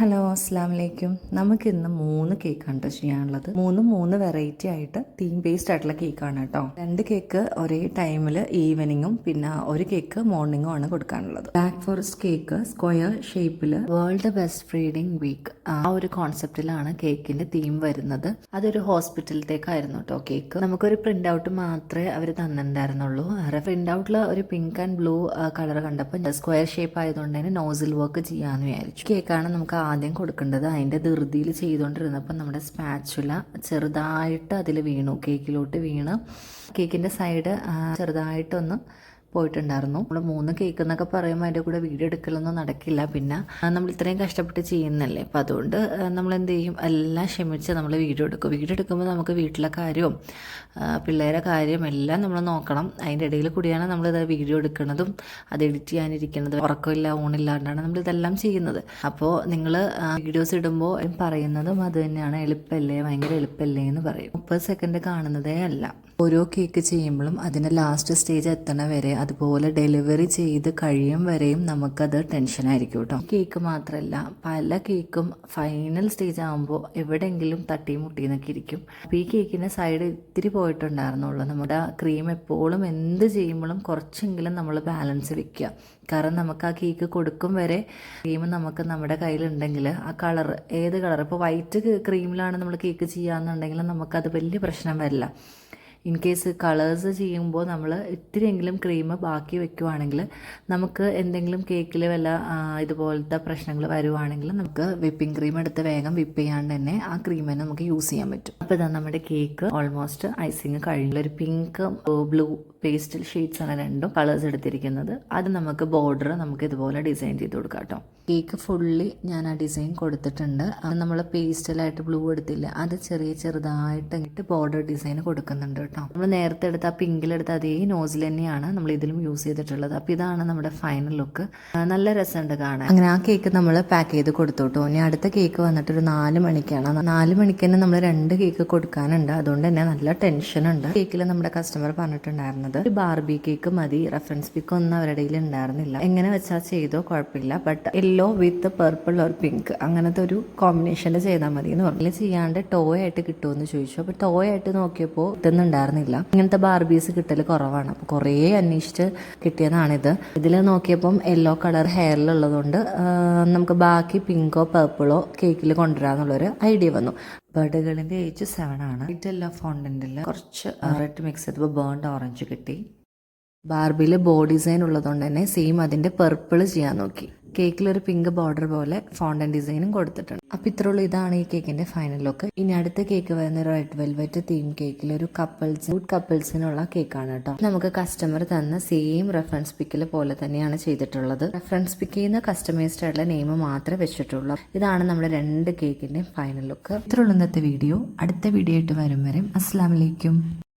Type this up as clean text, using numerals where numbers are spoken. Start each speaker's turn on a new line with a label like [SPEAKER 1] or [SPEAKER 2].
[SPEAKER 1] Hello അസ്സാം വലൈക്കും. നമുക്കിന്ന് 3 കേക്കാണ് കേട്ടോ ചെയ്യാനുള്ളത്. മൂന്ന് വെറൈറ്റി ആയിട്ട് തീം ബേസ്ഡ് ആയിട്ടുള്ള കേക്കാണ് കേട്ടോ. 2 കേക്ക് ഒരേ ടൈമിൽ ഈവനിങ്ങും പിന്നെ ഒരു കേക്ക് മോർണിംഗും ആണ് കൊടുക്കാനുള്ളത്. ബ്ലാക്ക് ഫോറസ്റ്റ് കേക്ക് സ്ക്വയർ ഷേപ്പിൽ വേൾഡ് ബെസ്റ്റ് ബ്രീഡിംഗ് വീക്ക് ആ ഒരു കോൺസെപ്റ്റിലാണ് കേക്കിന്റെ തീം വരുന്നത്. അതൊരു ഹോസ്പിറ്റലത്തേക്കായിരുന്നു കേട്ടോ കേക്ക്. നമുക്കൊരു പ്രിന്റ് ഔട്ട് മാത്രമേ അവർ തന്നിട്ടുണ്ടായിരുന്നുള്ളൂ. പ്രിന്റ് ഔട്ടിൽ ഒരു പിങ്ക് ആൻഡ് ബ്ലൂ കളർ കണ്ടപ്പോൾ സ്ക്വയർ ഷേപ്പ് ആയതുകൊണ്ട് തന്നെ നോസിൽ വർക്ക് ചെയ്യാമെന്ന് വിചാരിച്ചു. കേക്കാണ് നമുക്ക് ആദ്യം കൊടുക്കേണ്ടത്. അതിൻ്റെ ധൃതിയിൽ ചെയ്തുകൊണ്ടിരുന്നപ്പോൾ നമ്മുടെ സ്പാച്ചുല ചെറുതായിട്ട് അതിൽ വീണു, കേക്കിലോട്ട് വീണ് കേക്കിൻ്റെ സൈഡ് ചെറുതായിട്ടൊന്ന് പോയിട്ടുണ്ടായിരുന്നു. നമ്മൾ 3 കേക്ക് എന്നൊക്കെ പറയുമ്പോൾ അതിൻ്റെ കൂടെ വീഡിയോ എടുക്കലൊന്നും നടക്കില്ല. പിന്നെ നമ്മൾ ഇത്രയും കഷ്ടപ്പെട്ട് ചെയ്യുന്നല്ലേ, അപ്പം അതുകൊണ്ട് നമ്മൾ എന്ത് ചെയ്യും, എല്ലാം ക്ഷമിച്ച് നമ്മൾ വീഡിയോ എടുക്കും. വീഡിയോ എടുക്കുമ്പോൾ നമുക്ക് വീട്ടിലെ കാര്യവും പിള്ളേരെ കാര്യം എല്ലാം നമ്മൾ നോക്കണം. അതിൻ്റെ ഇടയിൽ കൂടിയാണ് നമ്മളിത് വീഡിയോ എടുക്കുന്നതും അത് എഡിറ്റ് ചെയ്യാനിരിക്കുന്നതും. ഉറക്കമില്ല ഊണില്ലാണ്ടാണ് നമ്മളിതെല്ലാം ചെയ്യുന്നത്. അപ്പോൾ നിങ്ങൾ വീഡിയോസ് ഇടുമ്പോൾ പറയുന്നതും അത് തന്നെയാണ്, എളുപ്പമല്ലേ, ഭയങ്കര എളുപ്പമല്ലേ എന്ന് പറയും. 30 സെക്കൻഡ് കാണുന്നതേ അല്ല. ഓരോ കേക്ക് ചെയ്യുമ്പോഴും അതിൻ്റെ ലാസ്റ്റ് സ്റ്റേജ് എത്തണ വരെ, അതുപോലെ ഡെലിവറി ചെയ്ത് കഴിയും വരെയും നമുക്കത് ടെൻഷനായിരിക്കും കേട്ടോ. കേക്ക് മാത്രമല്ല, പല കേക്കും ഫൈനൽ സ്റ്റേജ് ആകുമ്പോൾ എവിടെയെങ്കിലും തട്ടി മുട്ടിന്നൊക്കെ ഇരിക്കും. അപ്പോൾ ഈ കേക്കിൻ്റെ സൈഡ് ഇത്തിരി പോയിട്ടുണ്ടായിരുന്നുള്ളൂ. നമ്മുടെ ക്രീം എപ്പോഴും എന്ത് ചെയ്യുമ്പോഴും കുറച്ചെങ്കിലും നമ്മൾ ബാലൻസ് വെക്കുക. കാരണം നമുക്ക് ആ കേക്ക് കൊടുക്കും വരെ ക്രീം നമുക്ക് നമ്മുടെ കയ്യിലുണ്ടെങ്കിൽ ആ കളർ, ഏത് കളർ, ഇപ്പോൾ വൈറ്റ് ക്രീമിലാണ് നമ്മൾ കേക്ക് ചെയ്യാന്നുണ്ടെങ്കിൽ നമുക്കത് വലിയ പ്രശ്നം വരില്ല. ഇൻ കേസ് കളേഴ്സ് ചെയ്യുമ്പോൾ നമ്മൾ ഇത്തിരിയെങ്കിലും ക്രീം ബാക്കി വെക്കുവാണെങ്കിൽ നമുക്ക് എന്തെങ്കിലും കേക്കിൽ വല്ല ഇതുപോലത്തെ പ്രശ്നങ്ങൾ വരുവാണെങ്കിൽ നമുക്ക് വിപ്പിംഗ് ക്രീം എടുത്ത് വേഗം വിപ്പ് ചെയ്യാണ്ട് തന്നെ ആ ക്രീം തന്നെ നമുക്ക് യൂസ് ചെയ്യാൻ പറ്റും. അപ്പോൾ ഇതാ നമ്മുടെ കേക്ക് ഓൾമോസ്റ്റ് ഐസിങ് കഴിഞ്ഞു. ഒരു പിങ്ക് ബ്ലൂ പേസ്റ്റൽ ഷെയ്ഡ്സ് ആണ് രണ്ടും കളേഴ്സ് എടുത്തിരിക്കുന്നത്. അത് നമുക്ക് ബോർഡർ നമുക്ക് ഇതുപോലെ ഡിസൈൻ ചെയ്ത് കൊടുക്കാം കേട്ടോ. കേക്ക് ഫുള്ളി ഞാൻ ആ ഡിസൈൻ കൊടുത്തിട്ടുണ്ട്. നമ്മൾ പേസ്റ്റലായിട്ട് ബ്ലൂ എടുത്തില്ല, അത് ചെറുതായിട്ട് ബോർഡർ ഡിസൈൻ കൊടുക്കുന്നുണ്ട് കേട്ടോ. നമ്മൾ നേരത്തെ എടുത്ത ആ പിങ്കിലെടുത്ത അതേ നോസിൽ തന്നെയാണ് നമ്മൾ ഇതിലും യൂസ് ചെയ്തിട്ടുള്ളത്. അപ്പോൾ ഇതാണ് നമ്മുടെ ഫൈനൽ ലുക്ക്. നല്ല രസമുണ്ട് കാണാൻ. അങ്ങനെ ആ കേക്ക് നമ്മൾ പാക്ക് ചെയ്ത് കൊടുത്തു കേട്ടോ. ഇനി അടുത്ത കേക്ക് വന്നിട്ട് ഒരു 4 മണിക്കാണ്. 4 മണിക്ക് തന്നെ നമ്മൾ 2 കേക്ക് കൊടുക്കാനുണ്ട്. അതുകൊണ്ട് തന്നെ നല്ല ടെൻഷൻ ഉണ്ട്. കേക്കിൽ നമ്മുടെ കസ്റ്റമർ പറഞ്ഞിട്ടുണ്ടായിരുന്നത് ഒരു ബാർബി കേക്ക് മതി, റെഫറൻസ് പിക്ക് ഒന്നും അവരുടെ കയ്യിൽ ഉണ്ടായിരുന്നില്ല. എങ്ങനെ വെച്ചാൽ ചെയ്തോ കുഴപ്പമില്ല, but yellow with purple or pink അങ്ങനത്തെ ഒരു കോമ്പിനേഷനിൽ ചെയ്താൽ മതി എന്ന് പറഞ്ഞു. ചെയ്യാണ്ട് ടോയ് ആയിട്ട് കിട്ടുമെന്ന് ചോദിച്ചു. അപ്പോൾ ടോയ് ആയിട്ട് നോക്കിയപ്പോൾ കിട്ടുന്നുണ്ടായിരുന്നില്ല. ഇങ്ങനത്തെ ബാർബീസ് കിട്ടൽ കുറവാണ്. അപ്പോൾ കുറേ അന്വേഷിച്ച് കിട്ടിയതാണിത്. ഇതിൽ നോക്കിയപ്പം യെല്ലോ കളർ ഹെയറിലുള്ളതുകൊണ്ട് നമുക്ക് ബാക്കി പിങ്കോ പർപ്പിളോ കേക്കിൽ കൊണ്ടുവരാന്നുള്ളൊരു ഐഡിയ വന്നു. ബർഡുകളിൻ്റെ ഏജ് 7 ആണ്. യെല്ലോ ഫോണ്ടന്റിൽ കുറച്ച് റെഡ് മിക്സ് ചെയ്തപ്പോൾ ബേൺഡ് ഓറഞ്ച് കിട്ടി. ബാർബിയിൽ ബോ ഡിസൈൻ ഉള്ളതുകൊണ്ട് തന്നെ സെയിം അതിൻ്റെ പർപ്പിൾ ചെയ്യാൻ നോക്കി. കേക്കിലൊരു പിങ്ക് ബോർഡർ പോലെ ഫോണ്ടൻ ഡിസൈനും കൊടുത്തിട്ടുണ്ട്. അപ്പം ഇത്രയുള്ളൂ. ഇതാണ് ഈ കേക്കിന്റെ ഫൈനൽ ലുക്ക്. ഇനി അടുത്ത കേക്ക് വരുന്ന റെഡ് വെൽവെറ്റ് തീം കേക്കിൽ ഒരു കപ്പിൾസിനുള്ള കേക്കാണ് കേട്ടോ. നമുക്ക് കസ്റ്റമർ തന്ന സെയിം റെഫറൻസ് പിക്കിൽ പോലെ തന്നെയാണ് ചെയ്തിട്ടുള്ളത്. റെഫറൻസ് പിക്ക് ചെയ്യുന്ന കസ്റ്റമൈസ്ഡ് ആയിട്ടുള്ള നെയിം മാത്രമേ വെച്ചിട്ടുള്ളൂ. ഇതാണ് നമ്മുടെ 2 കേക്കിന്റെ ഫൈനൽ ലുക്ക്. ഇത്രയുള്ളൂ ഇന്നത്തെ വീഡിയോ. അടുത്ത വീഡിയോ ആയിട്ട് വരും വരെ അസ്സലാമു അലൈക്കും.